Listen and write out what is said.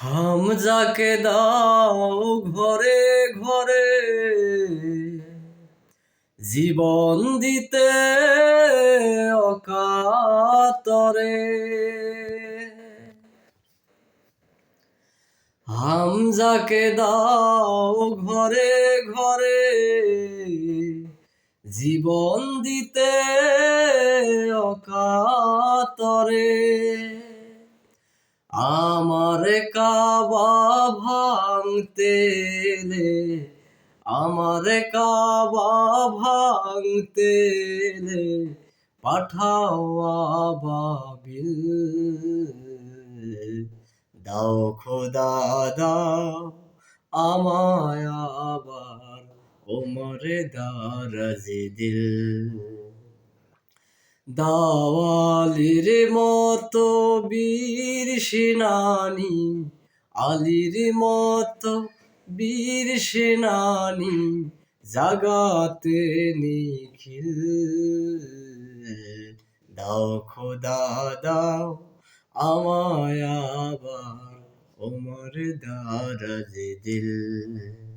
হামজাকে দাও ঘরে ঘরে জীবন দিতে অকাতরে। হামজাকে দাও ঘরে ঘরে জীবন দিতে অকাতরে। আমারে কাবা ভাঙতে এলে, আমারে কাবা ভাঙতে এলে পাঠাও আবাবিল। দাও খোদা দাও আমায় আবার ওমরে দারাজে দিল। দাওয়ালির মতো বীর সেনানি, আলীর মতো বীর সেনানি জাগাতে নিখিল। দাও খোদা দাও আমায় আবার ওমর দারাজে দিল।